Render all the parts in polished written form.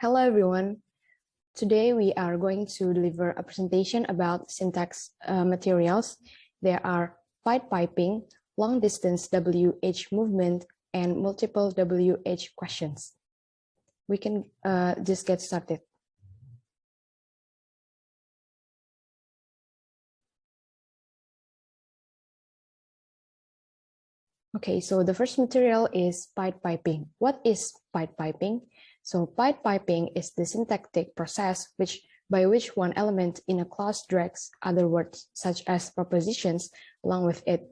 Hello everyone. Today we are going to deliver a presentation about syntax materials. There are pied-piping, long-distance WH movement, and multiple WH questions. We can just get started. Okay, so the first material is pied-piping. What is pied-piping? So pied-piping is the syntactic process by which one element in a clause drags other words, such as prepositions, along with it.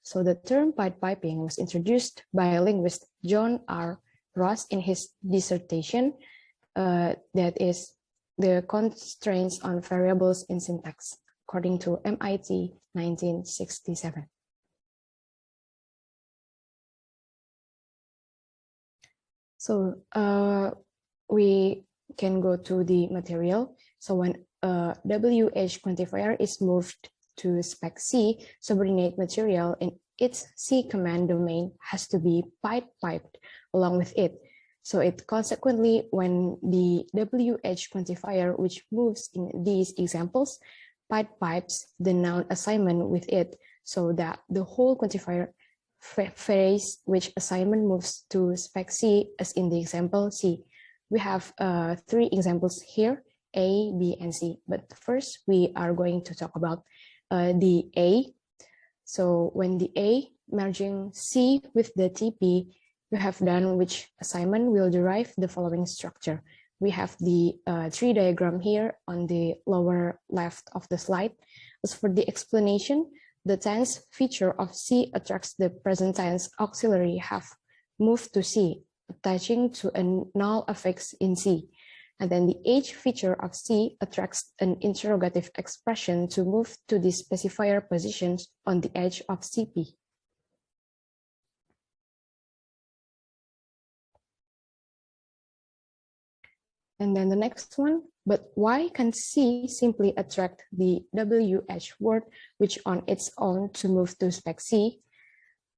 So the term pied-piping was introduced by linguist John R. Ross in his dissertation, that is the constraints on variables in syntax, according to MIT 1967. So we can go to the material. So when a WH quantifier is moved to spec C, subordinate material in its C command domain has to be pied-piped along with it. So it consequently, when the WH quantifier which moves in these examples pied-pipes the noun assignment with it, so that the whole quantifier phrase which assignment moves to spec C, as in the example C. We have three examples here, A, B, and C. But first, we are going to talk about the A. So when the A merging C with the TP, we have done which assignment will derive the following structure. We have the tree diagram here on the lower left of the slide. As for the explanation, the tense feature of C attracts the present tense auxiliary have moved to C, attaching to a null affix in C. And then the H feature of C attracts an interrogative expression to move to the specifier positions on the edge of CP. And then the next one, but why can C simply attract the WH word, which on its own to move to spec C?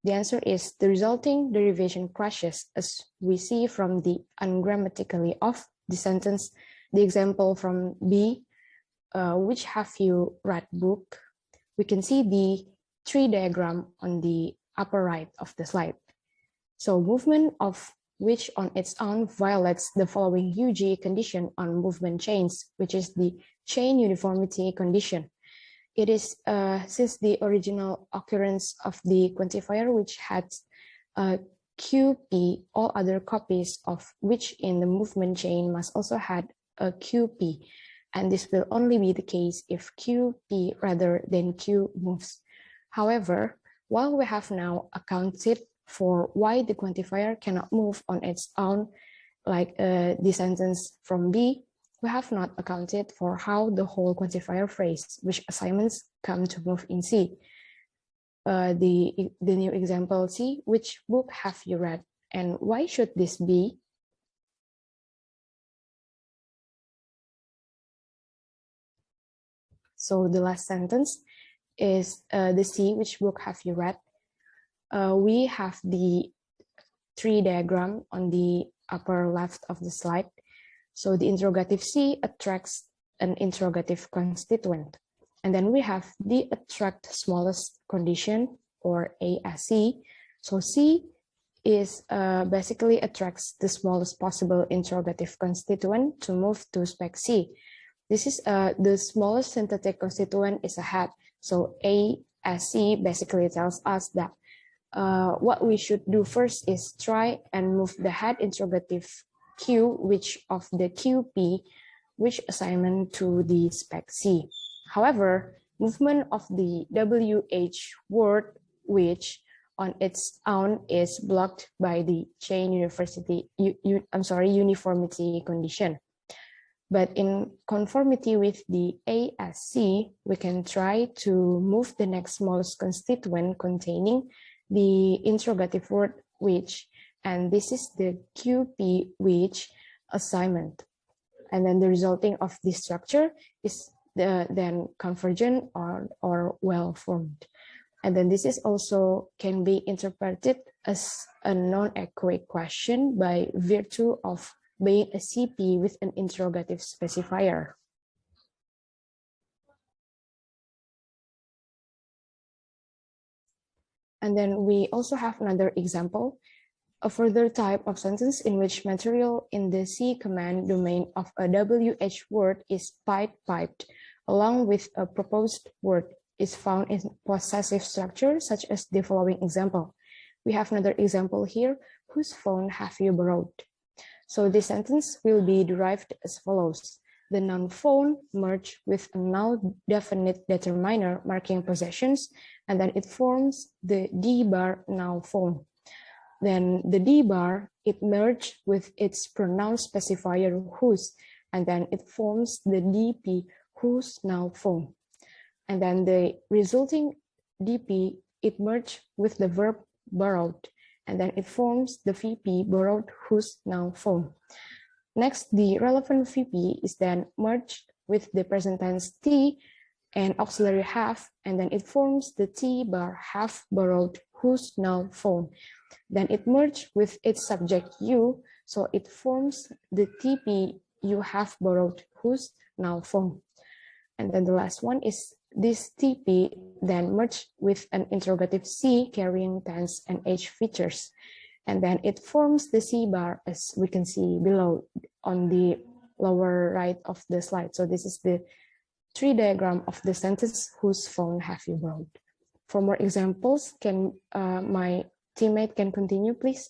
The answer is the resulting derivation crashes, as we see from the ungrammatically of the sentence, the example from B, which have you read book? We can see the tree diagram on the upper right of the slide. So movement of which on its own violates the following UG condition on movement chains, which is the chain uniformity condition. It is since the original occurrence of the quantifier, which had QP, all other copies of which in the movement chain must also had a QP. And this will only be the case if QP rather than Q moves. However, while we have now accounted for why the quantifier cannot move on its own, like the sentence from B, we have not accounted for how the whole quantifier phrase, which assignments come to move in C. The new example C, which book have you read? And why should this be? So the last sentence is the C, which book have you read? We have the tree diagram on the upper left of the slide. So the interrogative C attracts an interrogative constituent. And then we have the attract smallest condition, or A as C. So C is basically attracts the smallest possible interrogative constituent to move to spec C. This is the smallest syntactic constituent is a head. So A as C basically tells us that what we should do first is try and move the head interrogative Q, which of the QP, which assignment to the spec C. However, movement of the WH word, which on its own is blocked by the chain uniformity condition. But in conformity with the A as C, we can try to move the next smallest constituent containing the interrogative word which, and this is the QP which assignment. And then the resulting of this structure is then convergent or well-formed. And then this is also can be interpreted as a non-echoic question by virtue of being a CP with an interrogative specifier. And then we also have another example, a further type of sentence in which material in the C command domain of a WH word is pied-piped, along with a proposed word is found in possessive structure, such as the following example. We have another example here, whose phone have you borrowed? So this sentence will be derived as follows. The noun phone merge with a now definite determiner marking possessions, and then it forms the D bar now phone. Then the D bar, it merged with its pronoun specifier whose, and then it forms the DP whose now phone. And then the resulting DP, it merged with the verb borrowed, and then it forms the VP borrowed whose now phone. Next, the relevant VP is then merged with the present tense T and auxiliary have, and then it forms the T bar have borrowed whose now phone. Then it merged with its subject you, so it forms the TP you have borrowed whose now phone. And then the last one is this TP then merged with an interrogative C carrying tense and age features. And then it forms the C bar as we can see below on the lower right of the slide. So this is the tree diagram of the sentence, whose phone have you borrowed? For more examples, can my teammate can continue, please?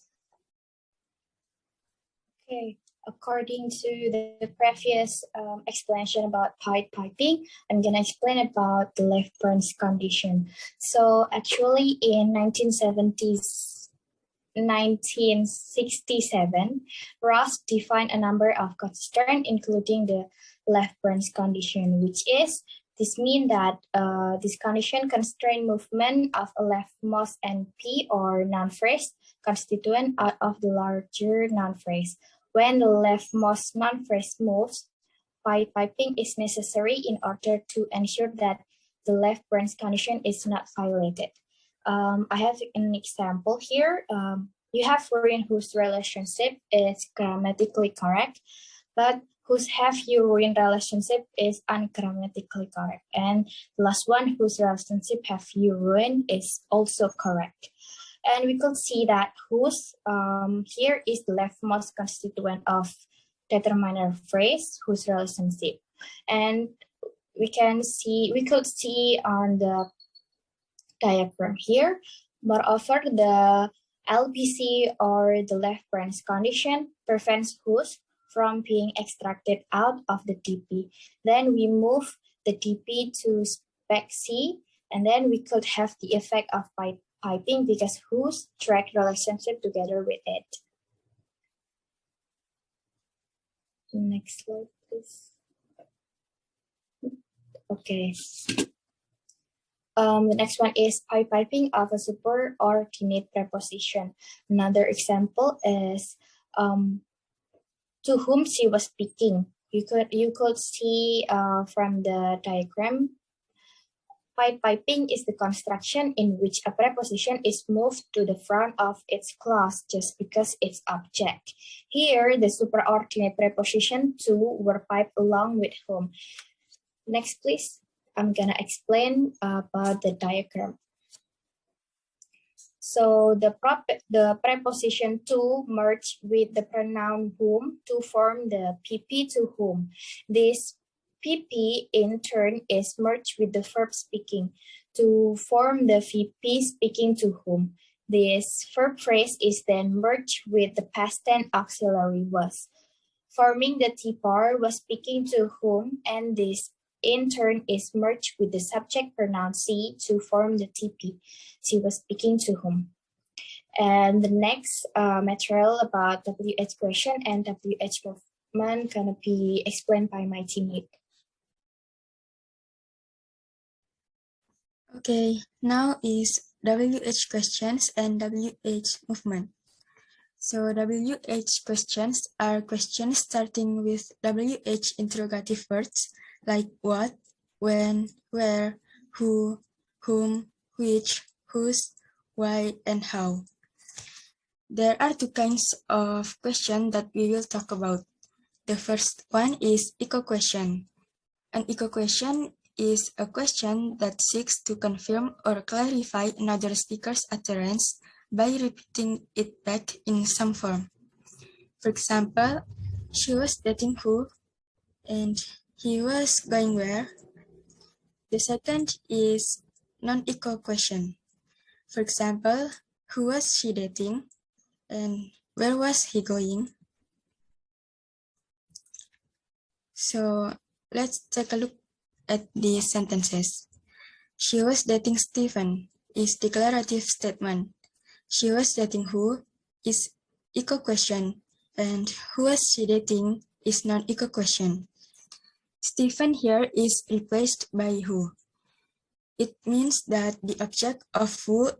Okay, according to the previous explanation about pied-piping, I'm gonna explain about the left branch condition. So actually in 1967, Ross defined a number of constraints, including the left branch condition, which is this means that this condition constrain movement of a leftmost NP or noun phrase constituent out of the larger noun phrase. When the leftmost noun phrase moves, pied-piping is necessary in order to ensure that the left branch condition is not violated. I have an example here. You have ruined whose relationship is grammatically correct, but whose have you ruined relationship is ungrammatically correct. And the last one, whose relationship have you ruined, is also correct. And we could see that whose here is the leftmost constituent of determiner phrase, whose relationship. And we could see on the diagram here. Moreover, the LBC or the left branch condition prevents whose from being extracted out of the DP. Then we move the DP to spec C, and then we could have the effect of piping because whose track relationship together with it. Next slide, please. Okay. The next one is pied-piping of a superordinate preposition. Another example is to whom she was speaking. You could see from the diagram, pied-piping is the construction in which a preposition is moved to the front of its clause just because its object. Here, the superordinate preposition to were piped along with whom. Next, please. I'm gonna explain about the diagram. So the preposition to merge with the pronoun whom to form the PP to whom. This PP in turn is merged with the verb speaking to form the VP speaking to whom. This verb phrase is then merged with the past tense auxiliary was, forming the T-bar was speaking to whom, and this in turn is merged with the subject pronoun she to form the TP. She was speaking to whom. And the next material about WH question and WH movement gonna be explained by my teammate. Okay, now is WH questions and WH movement. So WH questions are questions starting with WH interrogative words like what, when, where, who, whom, which, whose, why, and how. There are two kinds of questions that we will talk about. The first one is echo question. An echo question is a question that seeks to confirm or clarify another speaker's utterance by repeating it back in some form. For example, she was dating who, and he was going where. The second is non-echo question. For example, who was she dating, and where was he going? So let's take a look at these sentences. She was dating Stephen is declarative statement. She was dating who is echo question, and who was she dating is non-echo question. Stephen here is replaced by who. It means that the object of who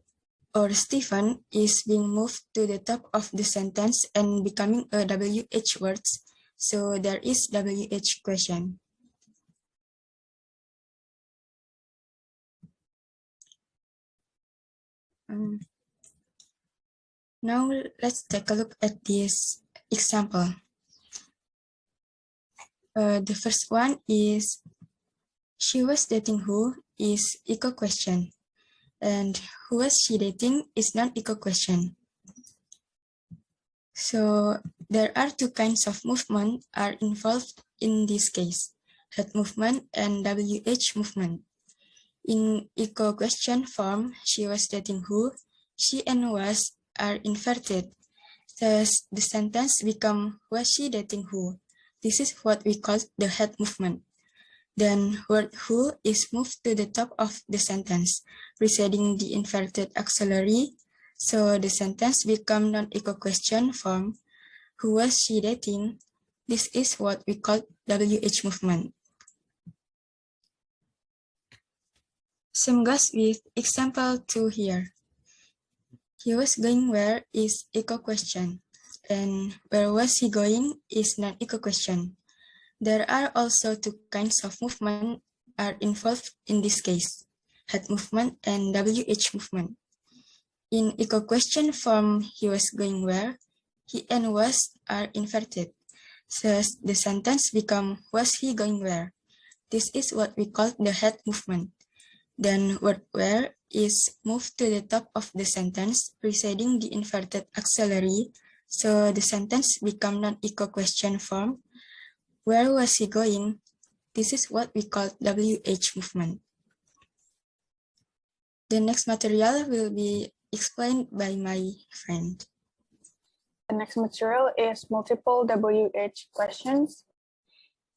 or Stephen is being moved to the top of the sentence and becoming a WH words. So there is WH question. Now let's take a look at this example. The first one is she was dating who is echo question, and who was she dating is non-echo question. So there are two kinds of movement are involved in this case, head movement and WH movement. In echo question form, she was dating who, she and was are inverted. Thus, the sentence become was she dating who. This is what we call the head movement. Then word who is moved to the top of the sentence, preceding the inverted auxiliary. So the sentence become non-echo question form. Who was she dating? This is what we call WH movement. Same goes with example 2 here. He was going where is echo question, and where was he going is non-echo question. There are also two kinds of movement are involved in this case, head movement and WH movement. In echo question form, he was going where, he and was are inverted. Thus, the sentence become was he going where. This is what we call the head movement. Then word where is moved to the top of the sentence, preceding the inverted auxiliary. So the sentence become non-echo question form. Where was he going? This is what we call WH movement. The next material will be explained by my friend. The next material is multiple WH questions.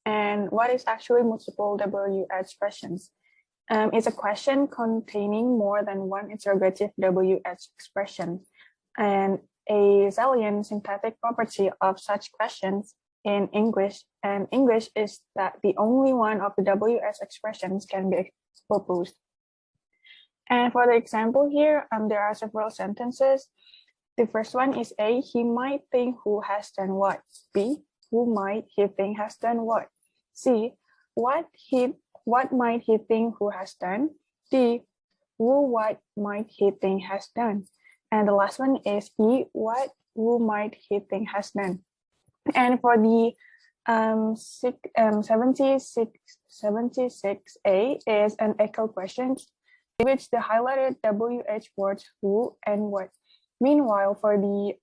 And what is actually multiple WH questions? It's a question containing more than one interrogative WH expression. And a salient syntactic property of such questions in English is that the only one of the WH expressions can be proposed. And for the example here, there are several sentences. The first one is A, he might think who has done what. B, who might he think has done what. C, what might he think who has done. D, what might he think has done. And the last one is E, who might he think has done. And for the 76A is an echo question, in which the highlighted WH words who and what. Meanwhile, for the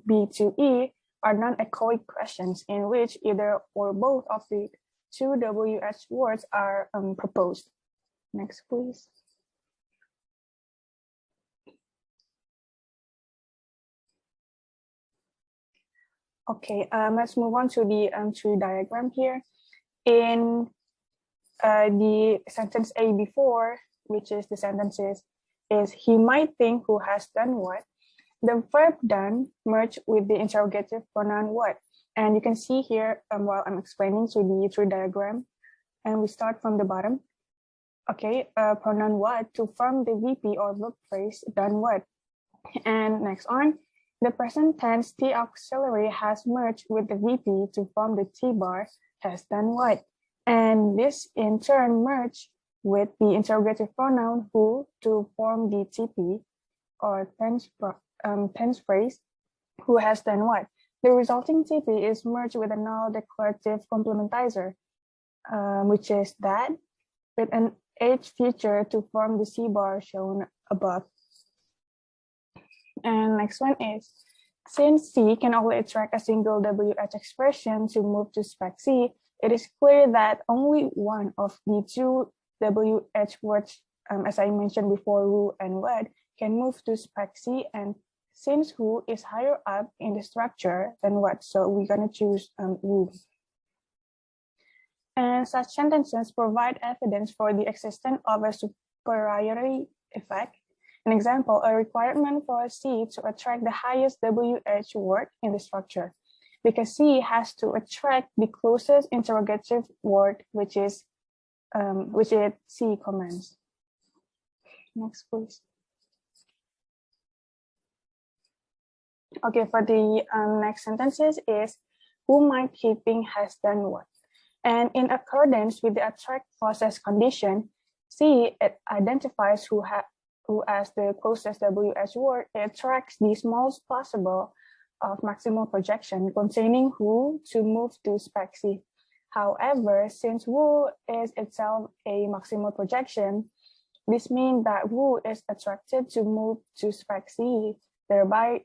B to E are non-echoic questions, in which either or both of the two WH words are proposed. Next, please. Okay, let's move on to the tree diagram here. In the sentence A before, which is the sentences, is he might think who has done what. The verb done merged with the interrogative pronoun what. And you can see here while I'm explaining to the tree diagram, and we start from the bottom. Okay, pronoun what to form the VP or verb phrase done what. And next on, the present tense T auxiliary has merged with the VP to form the T bar has done what. And this in turn merged with the interrogative pronoun who to form the TP or tense phrase who has done what. The resulting TP is merged with a null declarative complementizer, which is that with an H feature to form the C bar shown above. And next one is, since C can only attract a single WH expression to move to spec C, it is clear that only one of the two WH words, as I mentioned before, who and what, can move to spec C, and since who is higher up in the structure than what, so we're gonna choose who. And such sentences provide evidence for the existence of a superiority effect. An example, a requirement for a C to attract the highest WH word in the structure, because C has to attract the closest interrogative word, which is C commands. Next, please. Okay, for the next sentences is, who Pied-pipping has done what? And in accordance with the attract process condition, C, it identifies who as the closest WH word. It attracts the smallest possible of maximal projection containing who to move to spec C. However, since who is itself a maximal projection, this means that who is attracted to move to spec C, thereby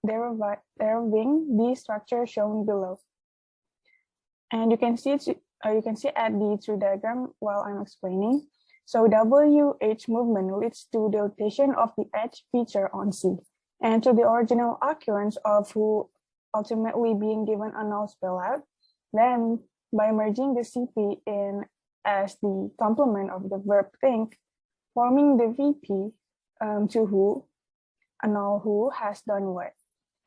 deriving the structure shown below. And you can see at the tree diagram while I'm explaining. So WH movement leads to the rotation of the H feature on C, and to the original occurrence of who ultimately being given a null spellout. Then, by merging the CP in as the complement of the verb think, forming the VP to who, a null who has done what.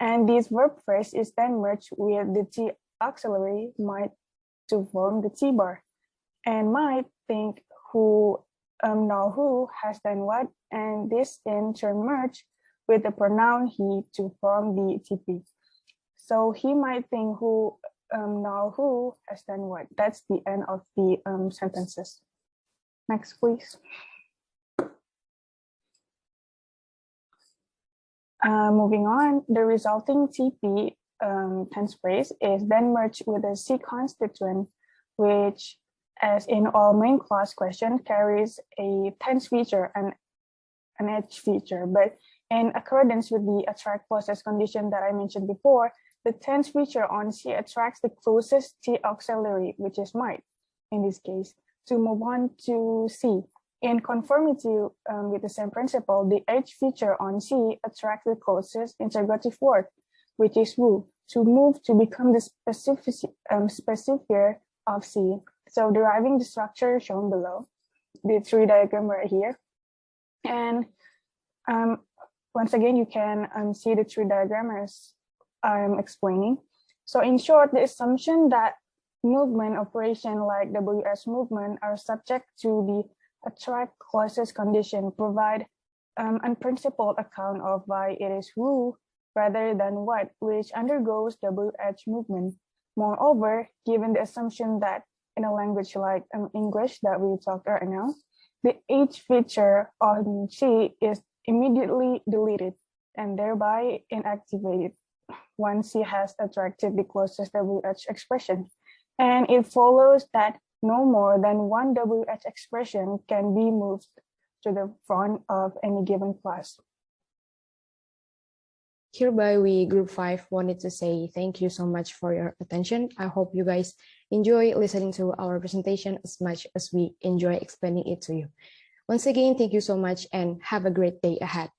And this verb phrase is then merged with the T auxiliary might to form the T bar, and might think who, null who has done what, and this in turn merge with the pronoun he to form the TP. So he might think who, null who has done what. That's the end of the sentences. Next, please. Moving on, the resulting TP tense phrase is then merged with a C constituent, which, as in all main clause questions, carries a tense feature and an H feature. But in accordance with the attract process condition that I mentioned before, the tense feature on C attracts the closest T auxiliary, which is might, in this case, to move on to C. In conformity with the same principle, the H feature on C attracts the closest interrogative word, which is who, to move to become the specifier of C. So deriving the structure shown below, the tree diagram right here. And once again, you can see the tree diagram as I'm explaining. So in short, the assumption that movement operation like WS movement are subject to the attract clauses condition provide unprincipled account of why it is who rather than what which undergoes WH movement. Moreover, given the assumption that in a language like English that we talked right now, the H feature on C is immediately deleted and thereby inactivated once C has attracted the closest WH expression. And it follows that no more than one WH expression can be moved to the front of any given class. Hereby, we Group 5 wanted to say thank you so much for your attention. I hope you guys enjoy listening to our presentation as much as we enjoy explaining it to you. Once again, thank you so much and have a great day ahead.